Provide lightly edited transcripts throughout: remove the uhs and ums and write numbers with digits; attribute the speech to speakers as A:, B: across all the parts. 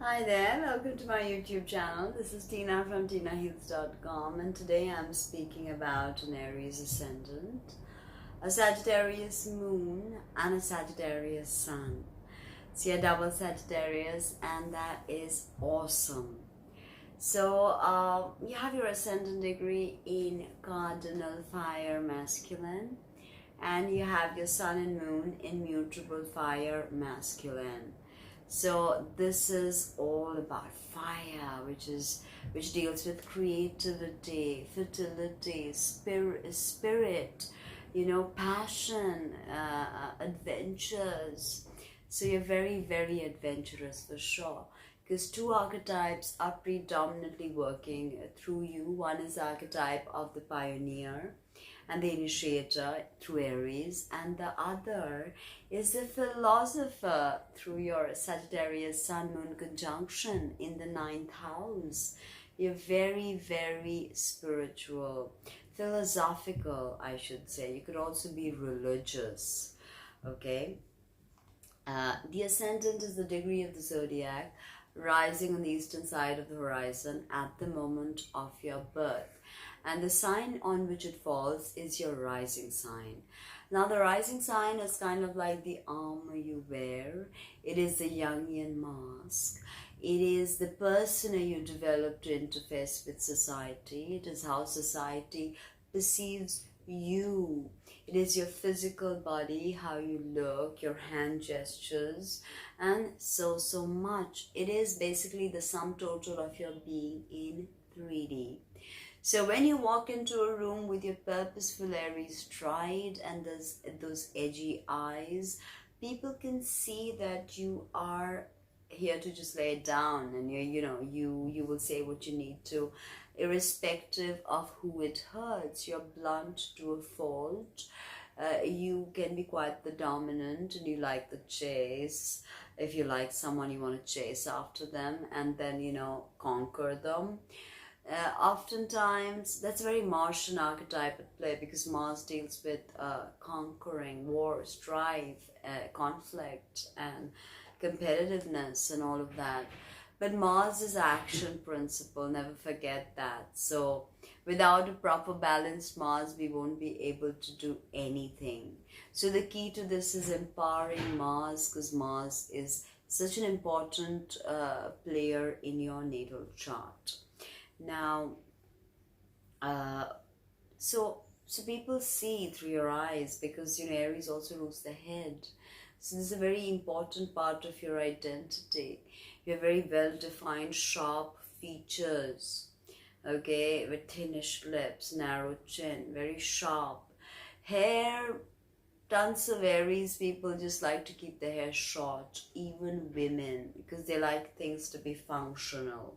A: Hi there, welcome to my YouTube channel. This is Tina from tinaheals.com, and today I'm speaking about an Aries ascendant, a Sagittarius moon, and a Sagittarius sun. See, a double Sagittarius, and that is awesome. So you have your ascendant degree in cardinal fire masculine, and you have your sun and moon in mutable fire masculine. So this is all about fire, which deals with creativity, fertility, spirit, passion, adventures. So you're very, very adventurous for sure, because two archetypes are predominantly working through you. One is the archetype of the pioneer and the initiator through Aries, and the other is the philosopher through your Sagittarius Sun Moon conjunction in the 9th house. You're very, very spiritual, philosophical, I should say. You could also be religious, okay? The ascendant is the degree of the zodiac, rising on the eastern side of the horizon at the moment of your birth. And the sign on which it falls is your rising sign. Now, the rising sign is kind of like the armor you wear. It is the Jungian mask. It is the persona you develop to interface with society. It is how society perceives you. It is your physical body, how you look, your hand gestures, and so much. It is basically the sum total of your being in 3D. So when you walk into a room with your purposeful Aries stride and those edgy eyes, people can see that you are here to just lay it down, and you will say what you need to, irrespective of who it hurts. You're blunt to a fault. You can be quite the dominant, and you like the chase. If you like someone, you want to chase after them and then conquer them. Oftentimes, that's a very Martian archetype at play, because Mars deals with conquering, war, strife, conflict, and competitiveness, and all of that. But Mars is action principle, never forget that. So, without a proper balanced Mars, we won't be able to do anything. So, the key to this is empowering Mars, because Mars is such an important player in your natal chart. Now, so people see through your eyes, because Aries also rules the head. So this is a very important part of your identity. You have very well-defined, sharp features, okay, with thinnish lips, narrow chin, very sharp hair. Tons of Aries people just like to keep their hair short, even women, because they like things to be functional.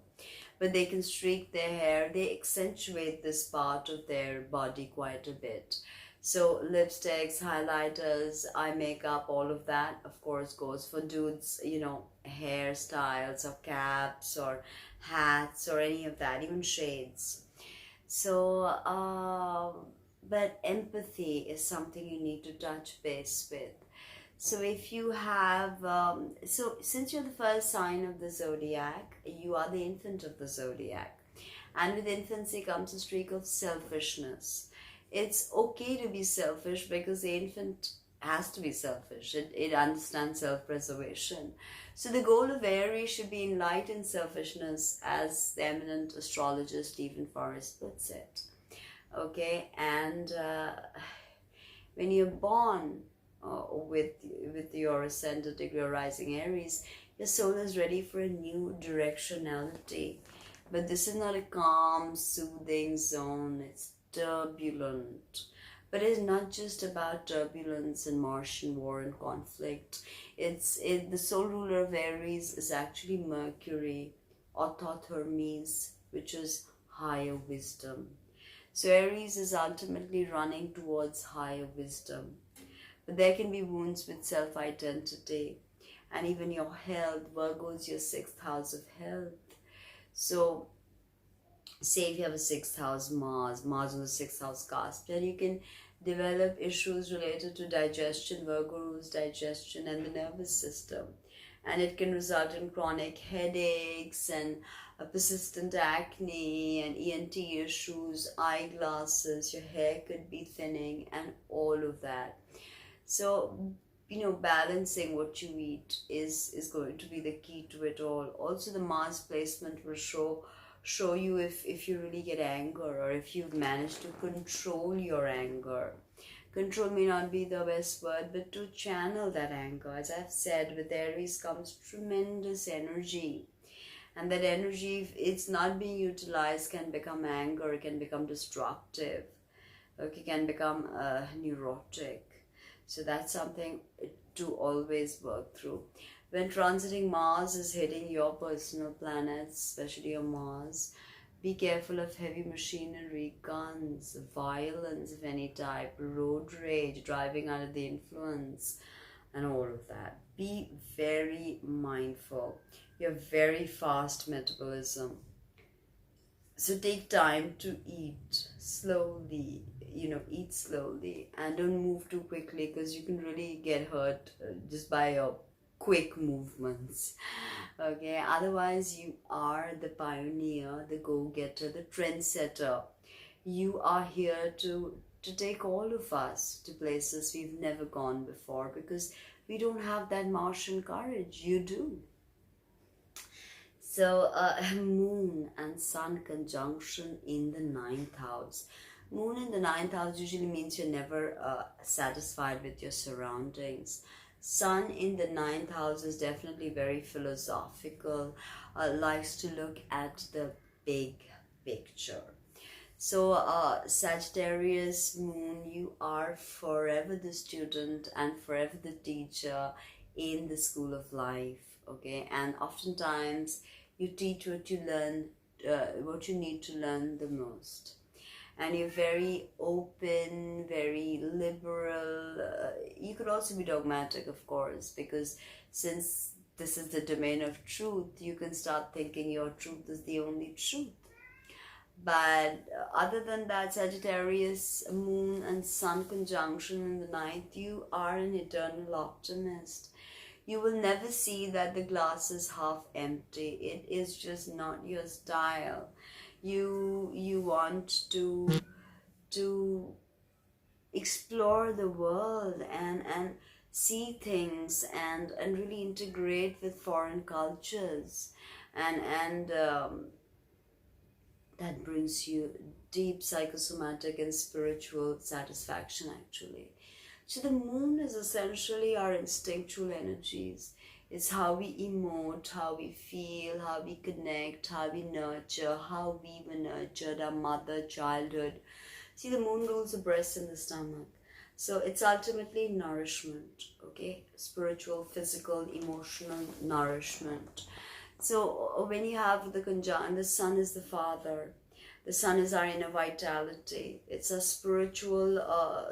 A: But they can streak their hair, they accentuate this part of their body quite a bit. So lipsticks, highlighters, eye makeup, all of that, of course, goes for dudes, hairstyles or caps or hats or any of that, even shades. So, but empathy is something you need to touch base with. So if you have, since you're the first sign of the zodiac, you are the infant of the zodiac. And with infancy comes a streak of selfishness. It's okay to be selfish, because the infant has to be selfish. It understands self-preservation. So the goal of Aries should be enlightened selfishness, as the eminent astrologer Stephen Forrest puts it. Okay, and when you're born with your ascendant degree or rising Aries, your soul is ready for a new directionality. But this is not a calm, soothing zone. It's turbulent. But it's not just about turbulence and Martian war and conflict. The soul ruler of Aries is actually Mercury, Thoth Hermes, which is higher wisdom. So Aries is ultimately running towards higher wisdom. But there can be wounds with self-identity and even your health. Virgo is your 6th house of health. So say if you have a 6th house Mars on the 6th house cusp, then you can develop issues related to digestion. Virgo rules digestion and the nervous system. and it can result in chronic headaches and persistent acne and ENT issues, eyeglasses, your hair could be thinning, and all of that. So, balancing what you eat is going to be the key to it all. Also, the Mars placement will show you if you really get anger, or if you've managed to control your anger. Control may not be the best word, but to channel that anger. As I've said, with Aries comes tremendous energy. And that energy, if it's not being utilized, can become anger, can become destructive, okay, can become neurotic. So that's something to always work through. When transiting Mars is hitting your personal planets, especially your Mars, be careful of heavy machinery, guns, violence of any type, road rage, driving under the influence, and all of that. Be very mindful. You have very fast metabolism. So take time to eat slowly, eat slowly, and don't move too quickly, because you can really get hurt just by your quick movements. Okay, otherwise you are the pioneer, the go-getter, the trendsetter. You are here to take all of us to places we've never gone before, because we don't have that Martian courage. You do. So Moon and Sun conjunction in the 9th house. Moon in the 9th house usually means you're never satisfied with your surroundings. Sun in the 9th house is definitely very philosophical, likes to look at the big picture. So Sagittarius Moon, you are forever the student and forever the teacher in the school of life, okay? And oftentimes you teach what you learn, what you need to learn the most. And you're very open, very liberal. You could also be dogmatic, of course, because since this is the domain of truth, you can start thinking your truth is the only truth. But other than that, Sagittarius, Moon and Sun conjunction in the 9th, you are an eternal optimist. You will never see that the glass is half empty. It is just not your style. You want to explore the world and see things and really integrate with foreign cultures, and that brings you deep psychosomatic and spiritual satisfaction, actually. So the moon is essentially our instinctual energies. It's how we emote, how we feel, how we connect, how we nurture, how we were nurtured, our mother, childhood. See, the moon rules the breast and the stomach. So it's ultimately nourishment, okay? Spiritual, physical, emotional nourishment. So when you have the conjunction, the sun is the father. The sun is our inner vitality. It's a spiritual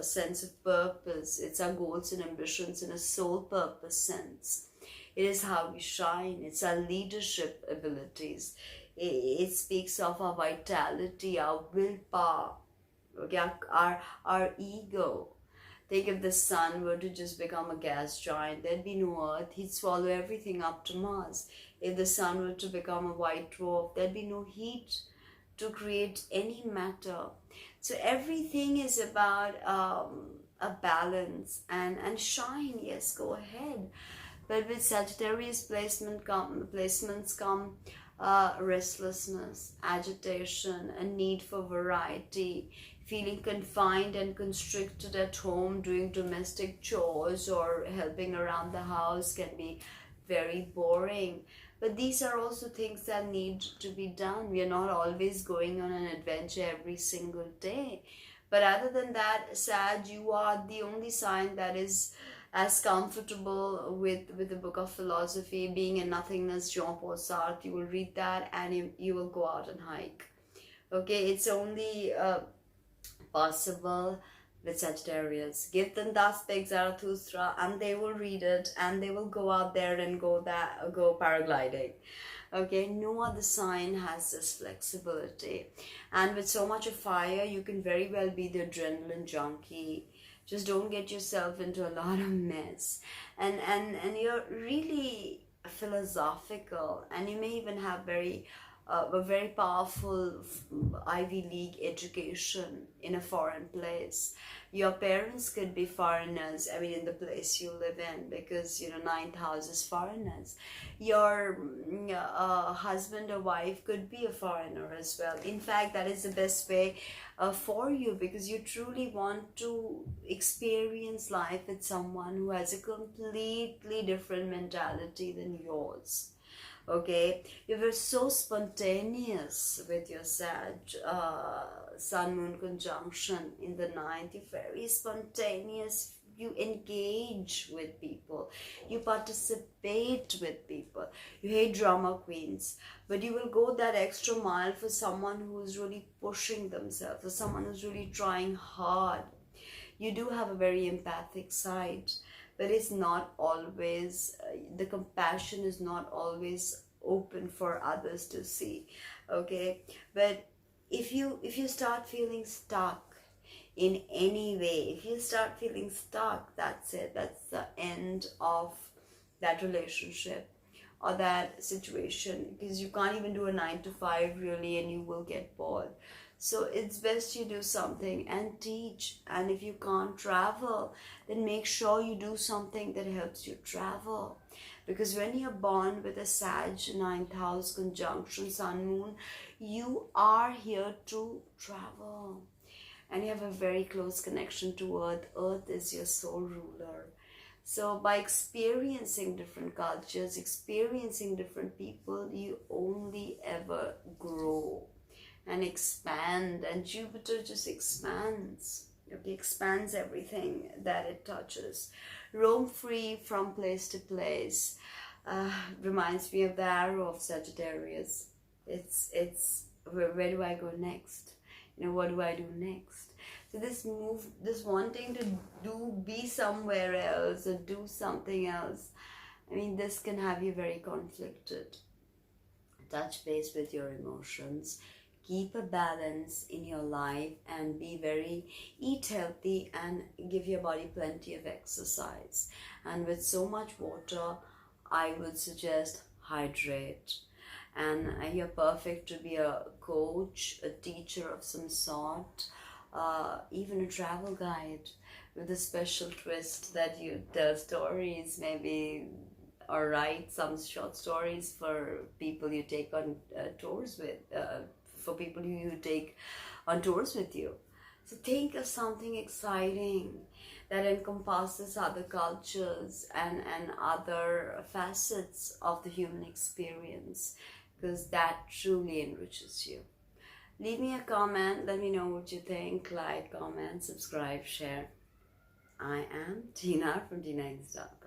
A: sense of purpose. It's our goals and ambitions in a soul purpose sense. It is how we shine. It's our leadership abilities. It speaks of our vitality, our willpower, okay, our ego. Think if the sun were to just become a gas giant, there'd be no earth. He'd swallow everything up to Mars. If the sun were to become a white dwarf, there'd be no heat to create any matter. So everything is about a balance and shine. Yes, go ahead. But with Sagittarius placements come restlessness, agitation, a need for variety, feeling confined and constricted at home, doing domestic chores or helping around the house can be very boring. But these are also things that need to be done. We are not always going on an adventure every single day. But other than that, Sag, you are the only sign that is as comfortable with the book of philosophy, being in nothingness, Jean-Paul Sartre. You will read that and you will go out and hike. Okay, it's only possible with Sagittarius. Give them Thus Spake Zarathustra and they will read it and they will go out there and go paragliding. Okay, no other sign has this flexibility. And with so much of fire, you can very well be the adrenaline junkie. Just don't get yourself into a lot of mess. And you're really philosophical, and you may even have a very powerful Ivy League education in a foreign place. Your parents could be foreigners, I mean, in the place you live in, because ninth house is foreigners. Your husband or wife could be a foreigner as well. In fact, that is the best way for you, because you truly want to experience life with someone who has a completely different mentality than yours. Okay, you were so spontaneous with your Sag Sun Moon conjunction in the ninth. You're very spontaneous. You engage with people, you participate with people. You hate drama queens, but you will go that extra mile for someone who's really pushing themselves, for someone who's really trying hard. You do have a very empathic side, but it's not always, the compassion is not always open for others to see. Okay, but if you start feeling stuck in any way, if you start feeling stuck, that's it, that's the end of that relationship or that situation, because you can't even do a 9 to 5 really, and you will get bored. So it's best you do something and teach. And if you can't travel, then make sure you do something that helps you travel. Because when you're born with a Sag 9th house conjunction Sun Moon, you are here to travel. And you have a very close connection to Earth. Earth is your soul ruler. So by experiencing different cultures, experiencing different people, you only ever grow and expand, and Jupiter just expands. Okay, expands everything that it touches. Roam free from place to place. Reminds me of the arrow of Sagittarius. It's where do I go next? What do I do next? So this wanting to be somewhere else or do something else, I mean, this can have you very conflicted. Touch base with your emotions. Keep a balance in your life and eat healthy and give your body plenty of exercise. And with so much water, I would suggest hydrate. And you're perfect to be a coach, a teacher of some sort, even a travel guide with a special twist that you tell stories, maybe, or write some short stories for people you take on tours with. For people who you take on tours with you. So think of something exciting that encompasses other cultures and other facets of the human experience, because that truly enriches you. Leave me a comment, let me know what you think. Like, comment, subscribe, share. I am Tina from TinaX.com.